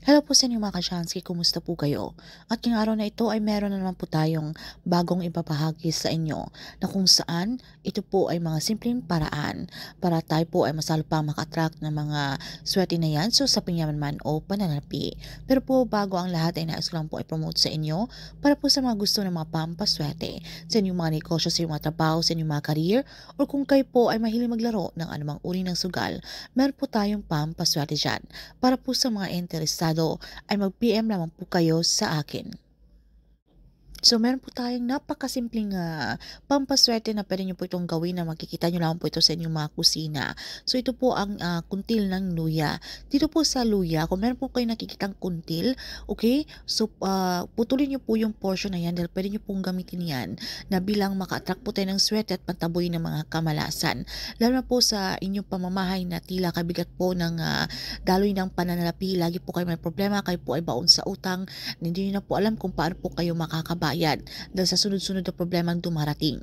Hello po sa inyo mga ka-Chansky, kumusta po kayo? At ngayong araw na ito ay meron na naman po tayong bagong ibabahagi sa inyo na kung saan ito po ay mga simpleng paraan para tayo po ay masalo pa maka-attract ng mga swerte na yan, so sa pinyaman o pananalapi. Pero po bago ang lahat ay nais ko lang po i-promote sa inyo para po sa mga gusto ng mga pampaswerte sa inyong mga negosyo, sa inyong mga trabaho, sa inyong mga career, o kung kayo po ay mahilig maglaro ng anumang uri ng sugal, meron po tayong pampaswerte dyan. Para po sa mga interesado ay mag-PM lamang po kayo sa akin. So, meron po tayong napakasimpleng pampaswerte na pwede nyo po itong gawin na makikita nyo lang po ito sa inyong mga kusina. So, ito po ang kuntil ng luya. Dito po sa luya, kung meron po kayo nakikitang kuntil, okay? So, putulin nyo po yung portion na yan dahil pwede nyo pong gamitin yan na bilang maka-attract po tayo ng swerte at pantaboy ng mga kamalasan. Lalo na po sa inyong pamamahay na tila kabigat po ng daloy ng pananalapi, lagi po kayo may problema, kayo po ay baon sa utang, hindi nyo na po alam kung paano po kayo makakabayad dahil sa sunod-sunod na problemang dumarating.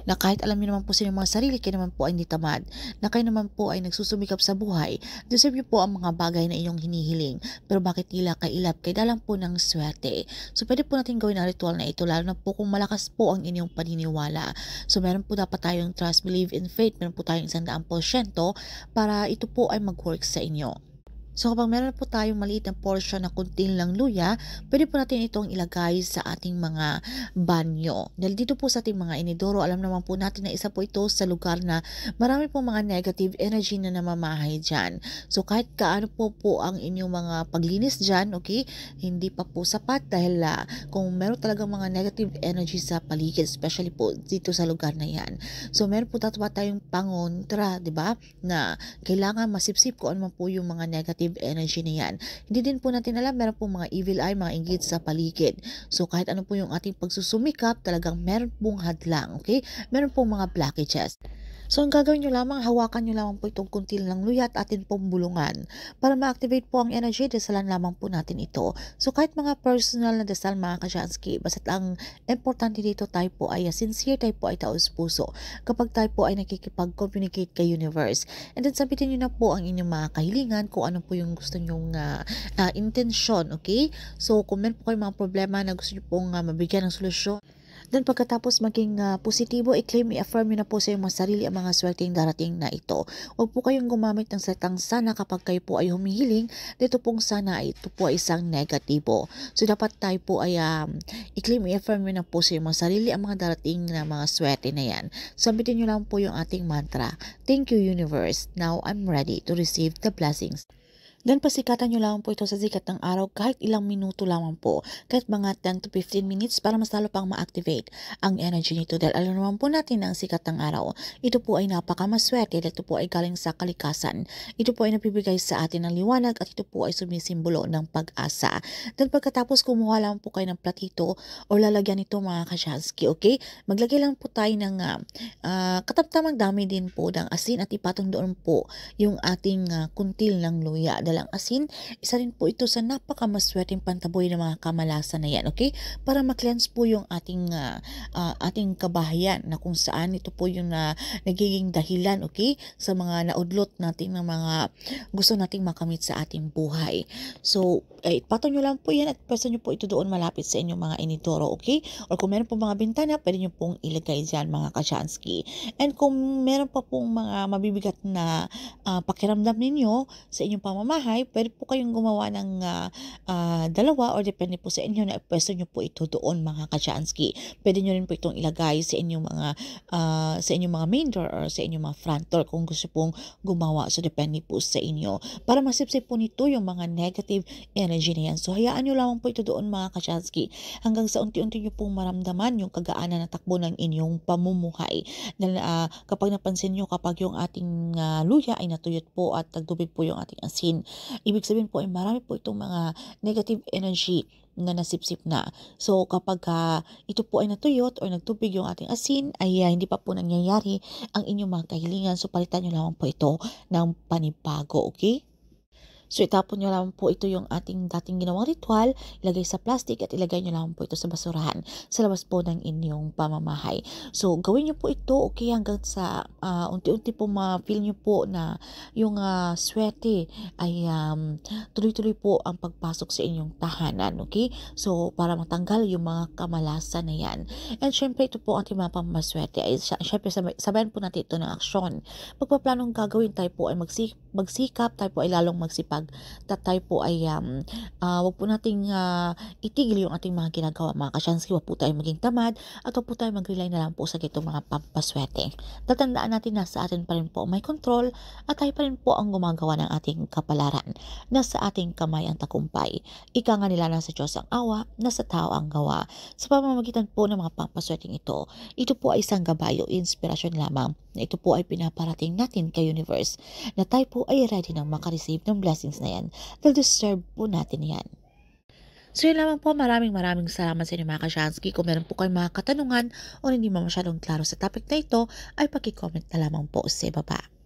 Na kahit alam niyo naman po sa inyong mga sarili, kayo naman po ay hindi tamad, na kayo naman po ay nagsusumikap sa buhay, deserve niyo po ang mga bagay na inyong hinihiling. Pero bakit tila kailap, kay dalang po ng swerte. So pwede po natin gawin ang ritual na ito, lalo na po kung malakas po ang inyong paniniwala. So meron po dapat tayong trust, believe in faith, meron po tayong 100% para ito po ay mag-work sa inyo. So kapag meron po tayong maliit na portion na kuntil ng luya, pwede po natin itong ilagay sa ating mga banyo. Dahil dito po sa ating mga inidoro, alam naman po natin na isa po ito sa lugar na marami pong mga negative energy na namamahay dyan. So kahit kaano po ang inyong mga paglinis dyan, okay, hindi pa po sapat dahil kung meron talagang mga negative energy sa paligid, especially po dito sa lugar na yan. So meron po dapat tayong pangontra, di ba, na kailangan masipsip kung ano man po yung mga negative energy na yan. Hindi din po natin alam, meron po mga evil eye, mga inggit sa paligid. So kahit ano po yung ating pagsusumikap, talagang meron pong hadlang, okay? Meron pong mga blockages. So ang gagawin nyo lamang, hawakan nyo lamang po itong kuntil ng luya at atin pong bulungan. Para ma-activate po ang energy, dasalan lamang po natin ito. So kahit mga personal na dasal mga kasyansky, basta't ang importante dito tayo po ay sincere, tayo po ay taos puso. Kapag tayo po ay nakikipag-communicate kay universe. And then sabitin nyo na po ang inyong mga kahilingan, kung ano po yung gusto nyong intensyon, okay? So kung meron po kayong mga problema na gusto nyo pong mabigyan ng solusyon, then pagkatapos maging positibo, i-claim, i-affirm nyo na po sa iyong mga sarili ang mga swerteng darating na ito. Huwag po kayong gumamit ng salitang sana kapag kayo po ay humihiling. Dito pong sana ay ito po ay isang negatibo. So dapat tayo po ay i-claim, i-affirm nyo na po sa iyong mga sarili ang mga darating na mga swerte na yan. Sabitin nyo lang po yung ating mantra. Thank you, universe. Now I'm ready to receive the blessings. Then pasikatan nyo lang po ito sa sikat ng araw kahit ilang minuto lamang po. Kahit mga 10 to 15 minutes para mas lalo pang ma-activate ang energy nito. Dahil alam naman po natin na ang sikat ng araw, ito po ay napakamaswerte dahil ito po ay galing sa kalikasan. Ito po ay nabibigay sa atin ng liwanag at ito po ay sumisimbolo ng pag-asa. Then pagkatapos kumuha lang po kayo ng platito o lalagyan ito mga kasyansky, okay? Maglagay lang po tayo ng katamtamang dami din po ng asin at ipatong doon po yung ating kuntil ng luya. Dalang asin, isa rin po ito sa napakamaswerteng pantaboy ng mga kamalasan na yan, okay? Para ma-cleanse po yung ating kabahayan na kung saan ito po yung nagiging dahilan, okay? Sa mga naudlot natin ng mga gusto nating makamit sa ating buhay. So, patong nyo lang po yan at pwesta nyo po ito doon malapit sa inyong mga inidoro, okay? Or kung meron po mga bintana, pwede nyo pong ilagay dyan mga kasyansky. And kung meron pa pong mga mabibigat na pakiramdam ninyo sa inyong pamamahay, pwede po kayong gumawa ng dalawa or depende po sa inyo na pwesto nyo po ito doon mga kasyansky. Pwede nyo rin po itong ilagay sa inyong mga main door or sa inyong mga front door kung gusto pong gumawa. So depende po sa inyo. Para masipsip po nito yung mga negative energy na yan. So hayaan nyo lamang po ito doon mga kasyansky hanggang sa unti-unti nyo pong maramdaman yung kagaanan na takbo ng inyong pamumuhay. Dahil kapag napansin nyo kapag yung ating luya ay natuyot po at nagtubig po yung ating asin, ibig sabihin po ay marami po itong mga negative energy na nasipsip na. So kapag ito po ay natuyot o nagtubig yung ating asin, ay hindi pa po nangyayari ang inyong mga kahilingan. So palitan nyo lamang po ito ng panibago, okay? So itapon niyo lang po ito yung ating dating ginawang ritual, ilagay sa plastic at ilagay niyo lang po ito sa basurahan sa labas po ng inyong pamamahay. So gawin niyo po ito, okay, hanggang sa unti-unti po ma-feel niyo po na yung swerte ay tuloy-tuloy po ang pagpasok sa inyong tahanan, okay? So para matanggal yung mga kamalasan na yan. And syempre ito po ang ating mga pamaswerte ay syempre sabayan po natin ito ng aksyon. Pagpaplanong gagawin, tayo po ay magsikap, tayo po ay lalong magsipag, tayo po ay wag po nating itigil yung ating mga ginagawa mga kasyansky, wag po tayo maging tamad at wag po tayo mag-rely na lang po sa gitong mga pampaswerte. Tatandaan natin na sa atin pa rin po may control at tayo pa rin po ang gumagawa ng ating kapalaran. Nasa ating kamay ang tagumpay. Ika nga nila, nasa Diyos ang awa, nasa tao ang gawa. Sa pamamagitan po ng mga pampaswerteng ito po ay isang gabay o inspirasyon lamang na ito po ay pinaparating natin kay universe na tayo po ay ready nang makareceive ng blessings na yan dahil deserve po natin yan. So yun lamang po, maraming salamat sa inyo mga kasyansky. Kung meron po kayong mga katanungan o hindi mo masyadong klaro sa topic na ito, ay paki-comment na lamang po sa baba.